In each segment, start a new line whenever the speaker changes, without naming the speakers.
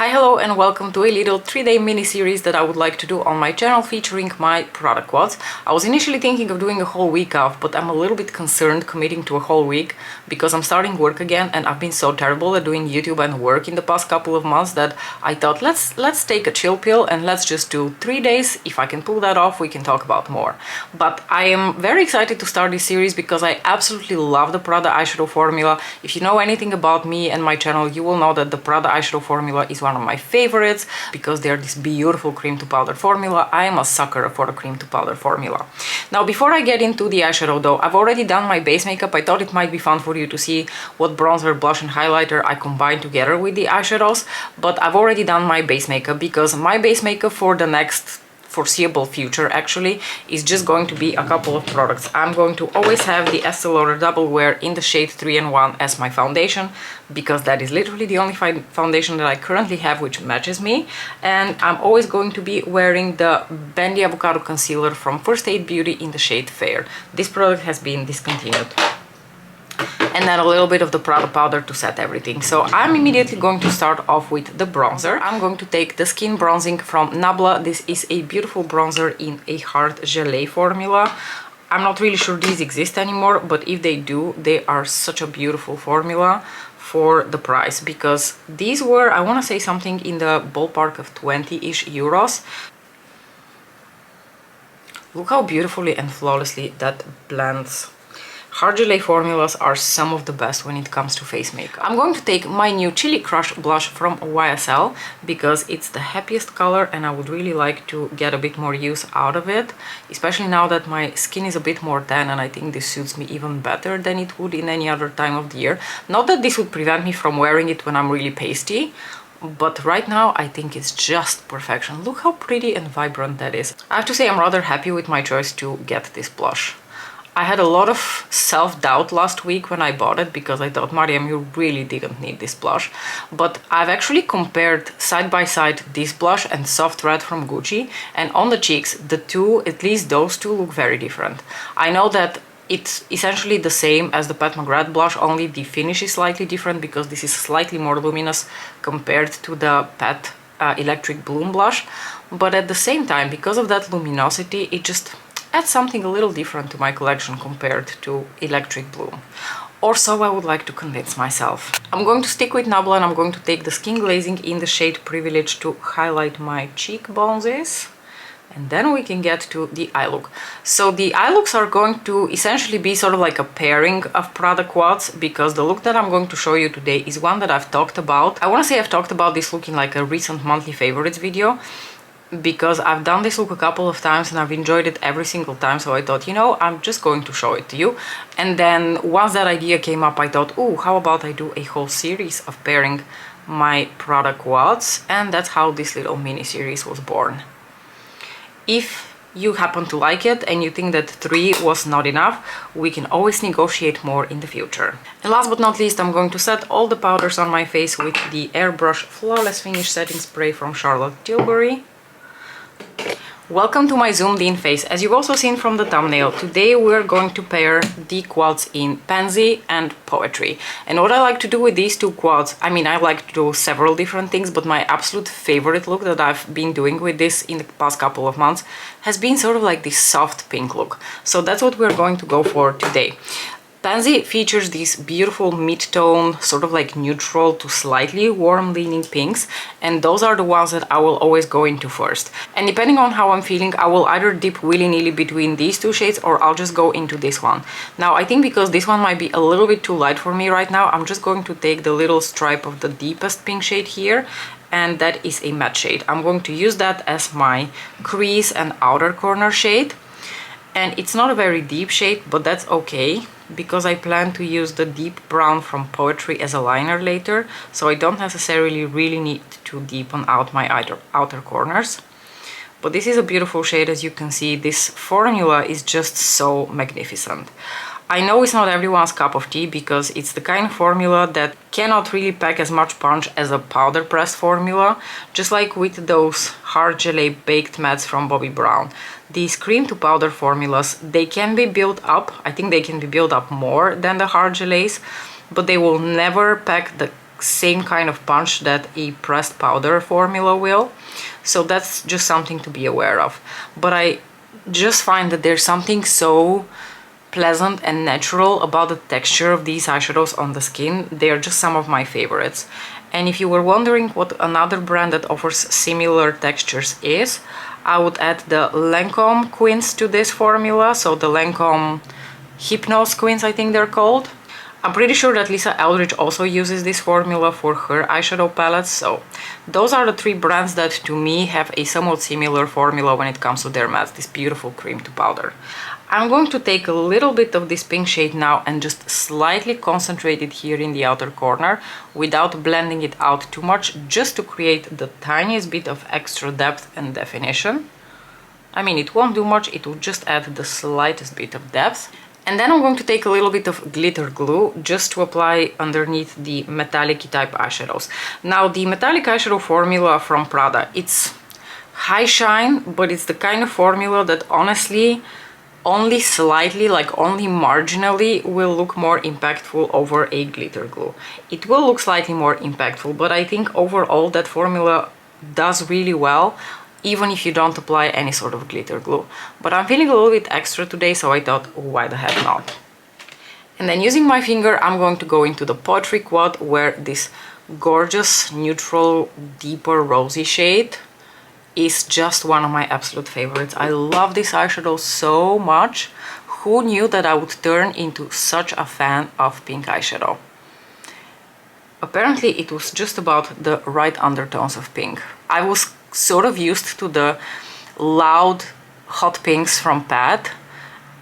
Hi, hello, and welcome to a little 3-day mini-series that I would like to do on my channel featuring my Prada quads. I was initially thinking of doing a whole week off, but I'm a little bit concerned committing to a whole week because I'm starting work again and I've been so terrible at doing YouTube and work in the past couple of months that I thought let's take a chill pill and let's just do 3 days. If I can pull that off, we can talk about more. But I am very excited to start this series because I absolutely love the Prada eyeshadow formula. If you know anything about me and my channel, you will know that the Prada eyeshadow formula is one of my favorites because they're this beautiful cream to powder formula. I am a sucker for a cream to powder formula. Now, before I get into the eyeshadow though, I've already done my base makeup. I thought it might be fun for you to see what bronzer, blush and highlighter I combined together with the eyeshadows, but I've already done my base makeup because my base makeup for the next foreseeable future actually is just going to be a couple of products. I'm going to always have the Estee Lauder Double Wear in the shade 3-in-1 as my foundation because that is literally the only foundation that I currently have which matches me, and I'm always going to be wearing the Bendy Avocado Concealer from First Aid Beauty in the shade Fair. This product has been discontinued. And then a little bit of the Prada powder to set everything. So I'm immediately going to start off with the bronzer. I'm going to take the Skin Bronzing from Nabla. This is a beautiful bronzer in a hard gelée formula. I'm not really sure these exist anymore, but if they do, they are such a beautiful formula for the price, because these were, I want to say, something in the ballpark of 20-ish euros. Look how beautifully and flawlessly that blends. Hard gelée formulas are some of the best when it comes to face makeup. I'm going to take my new Chili Crush blush from YSL because it's the happiest color and I would really like to get a bit more use out of it, especially now that my skin is a bit more tan, and I think this suits me even better than it would in any other time of the year. Not that this would prevent me from wearing it when I'm really pasty, but right now I think it's just perfection. Look how pretty and vibrant that is. I have to say I'm rather happy with my choice to get this blush. I had a lot of self-doubt last week when I bought it because I thought, Mariam, you really didn't need this blush. But I've actually compared side by side this blush and Soft Red from Gucci, and on the cheeks, the two, at least those two, look very different. I know that it's essentially the same as the Pat McGrath blush, only the finish is slightly different because this is slightly more luminous compared to the Pat Electric Bloom blush. But at the same time, because of that luminosity, it just adds something a little different to my collection compared to Electric Bloom. Or so I would like to convince myself. I'm going to stick with Nabla and I'm going to take the Skin Glazing in the shade Privilege to highlight my cheekbones. And then we can get to the eye look. So the eye looks are going to essentially be sort of like a pairing of Prada quads, because the look that I'm going to show you today is one that I've talked about. I want to say I've talked about this look in like a recent monthly favorites video, because I've done this look a couple of times and I've enjoyed it every single time, so I thought, you know, I'm just going to show it to you. And then once that idea came up, I thought, oh, how about I do a whole series of pairing my Prada quads, and that's how this little mini series was born. If you happen to like it and you think that 3 was not enough, we can always negotiate more in the future. And last but not least, I'm going to set all the powders on my face with the Airbrush Flawless Finish Setting Spray from Charlotte Tilbury. Welcome to my zoomed in face. As you've also seen from the thumbnail, today we're going to pair the quads in Pansy and Poetry. And what I like to do with these two quads, I mean, I like to do several different things, but my absolute favorite look that I've been doing with this in the past couple of months has been sort of like this soft pink look. So that's what we're going to go for today. Pansy features these beautiful mid-tone, sort of like neutral to slightly warm leaning pinks, and those are the ones that I will always go into first. And depending on how I'm feeling, I will either dip willy-nilly between these two shades or I'll just go into this one. Now, I think because this one might be a little bit too light for me right now, I'm just going to take the little stripe of the deepest pink shade here, and that is a matte shade. I'm going to use that as my crease and outer corner shade. And it's not a very deep shade, but that's okay, because I plan to use the deep brown from Poetry as a liner later, so I don't necessarily really need to deepen out my outer corners. But this is a beautiful shade. As you can see, this formula is just so magnificent. I know it's not everyone's cup of tea because it's the kind of formula that cannot really pack as much punch as a powder pressed formula, just like with those hard gelée baked mattes from Bobbi Brown. These cream to powder formulas, they can be built up. I think they can be built up more than the hard gelées, but they will never pack the same kind of punch that a pressed powder formula will. So that's just something to be aware of. But I just find that there's something so pleasant and natural about the texture of these eyeshadows on the skin. They are just some of my favorites. And if you were wondering what another brand that offers similar textures is, I would add the Lancome Quins to this formula. So the Lancome Hypnose Quins, I think they're called. I'm pretty sure that Lisa Eldridge also uses this formula for her eyeshadow palettes. So those are the three brands that to me have a somewhat similar formula when it comes to their mattes, this beautiful cream to powder. I'm going to take a little bit of this pink shade now and just slightly concentrate it here in the outer corner without blending it out too much, just to create the tiniest bit of extra depth and definition. I mean, it won't do much, it will just add the slightest bit of depth. And then I'm going to take a little bit of glitter glue just to apply underneath the metallic type eyeshadows. Now, the metallic eyeshadow formula from Prada, it's high shine, but it's the kind of formula that honestly only slightly, like only marginally, will look more impactful over a glitter glue. It will look slightly more impactful, but I think overall that formula does really well, even if you don't apply any sort of glitter glue. But I'm feeling a little bit extra today, so I thought, why the heck not? And then using my finger, I'm going to go into the Poetry Quad, where this gorgeous, neutral, deeper rosy shade is just one of my absolute favorites. I love this eyeshadow so much. Who knew that I would turn into such a fan of pink eyeshadow? Apparently it was just about the right undertones of pink. I was sort of used to the loud hot pinks from Pat,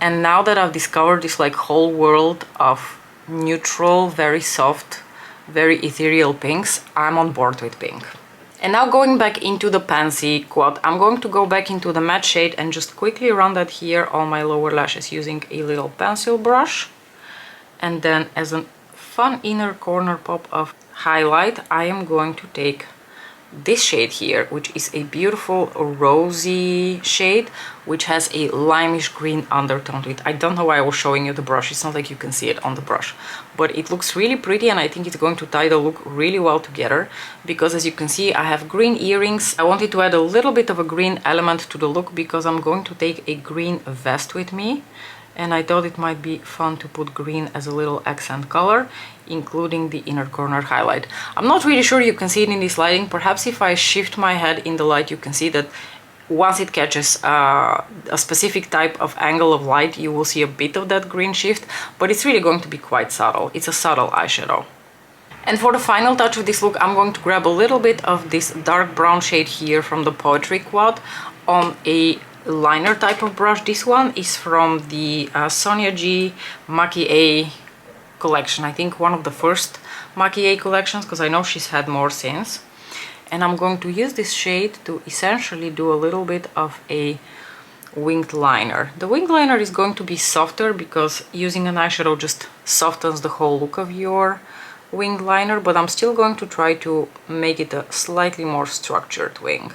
and now that I've discovered this like whole world of neutral, very soft, very ethereal pinks, I'm on board with pink. And now going back into the Pansy Quad, I'm going to go back into the matte shade and just quickly run that here on my lower lashes using a little pencil brush. And then as a fun inner corner pop of highlight, I am going to take this shade here, which is a beautiful rosy shade, which has a limeish green undertone to it. I don't know why I was showing you the brush, it's not like you can see it on the brush, but it looks really pretty, and I think it's going to tie the look really well together, because as you can see I have green earrings. I wanted to add a little bit of a green element to the look because I'm going to take a green vest with me, and I thought it might be fun to put green as a little accent color, including the inner corner highlight. I'm not really sure you can see it in this lighting. Perhaps if I shift my head in the light, you can see that once it catches a specific type of angle of light, you will see a bit of that green shift, but it's really going to be quite subtle. It's a subtle eyeshadow. And for the final touch of this look, I'm going to grab a little bit of this dark brown shade here from the Poetry Quad on a liner type of brush. This one is from the Sonia G Maki A collection. I think one of the first Maki A collections, because I know she's had more since. And I'm going to use this shade to essentially do a little bit of a winged liner. The winged liner is going to be softer because using an eyeshadow just softens the whole look of your winged liner, but I'm still going to try to make it a slightly more structured wing.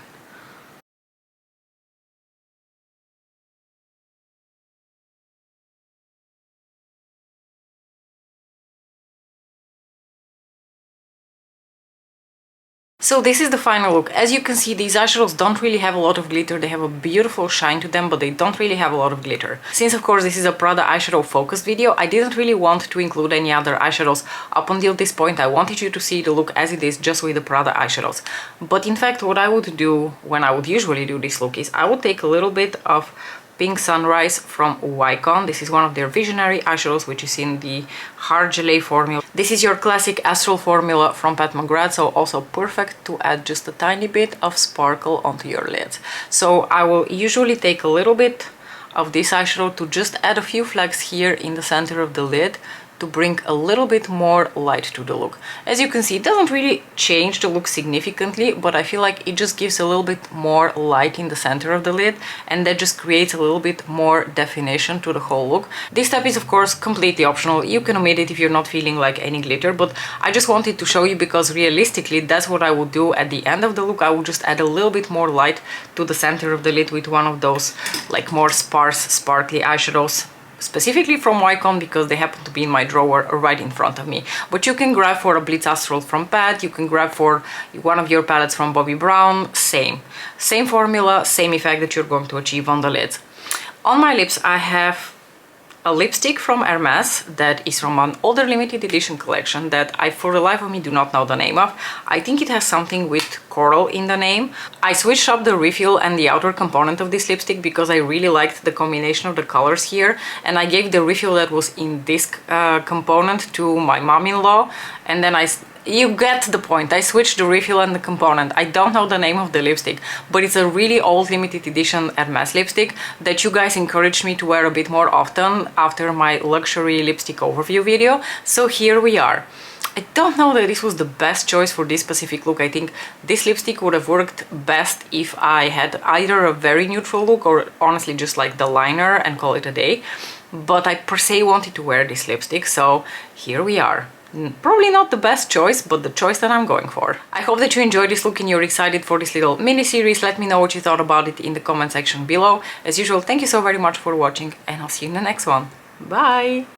So this is the final look. As you can see, these eyeshadows don't really have a lot of glitter. They have a beautiful shine to them, but they don't really have a lot of glitter. Since of course this is a Prada eyeshadow focused video, I didn't really want to include any other eyeshadows up until this point. I wanted you to see the look as it is, just with the Prada eyeshadows. But in fact, what I would do when I would usually do this look is I would take a little bit of Pink Sunrise from Bygone. This is one of their Visionary eyeshadows, which is in the Hard Gelée formula. This is your classic Astral formula from Pat McGrath, so also perfect to add just a tiny bit of sparkle onto your lids. So I will usually take a little bit of this eyeshadow to just add a few flecks here in the center of the lid to bring a little bit more light to the look. As you can see, it doesn't really change the look significantly, but I feel like it just gives a little bit more light in the center of the lid, and that just creates a little bit more definition to the whole look. This step is of course completely optional. You can omit it if you're not feeling like any glitter, but I just wanted to show you because realistically that's what I would do at the end of the look. I would just add a little bit more light to the center of the lid with one of those like more sparse, sparkly eyeshadows. specifically from bygone because they happen to be in my drawer right in front of me. But you can grab for a Blitz Astral from Pat, you can grab for one of your palettes from Bobbi Brown, same formula, same effect that you're going to achieve on the lids. On my lips I have a lipstick from Hermes that is from an older limited edition collection that I for the life of me do not know the name of. I think it has something with coral in the name. I switched up the refill and the outer component of this lipstick because I really liked the combination of the colors here, and I gave the refill that was in this component to my mom-in-law, and then you get the point. I switched the refill and the component. I don't know the name of the lipstick, but it's a really old limited edition Hermes lipstick that you guys encouraged me to wear a bit more often after my luxury lipstick overview video. So here we are. I don't know that this was the best choice for this specific look. I think this lipstick would have worked best if I had either a very neutral look or honestly just like the liner and call it a day. But I per se wanted to wear this lipstick, so here we are. Probably not the best choice, but the choice that I'm going for. I hope that you enjoyed this look and you're excited for this little mini-series. Let me know what you thought about it in the comment section below. As usual, thank you so very much for watching, and I'll see you in the next one. Bye!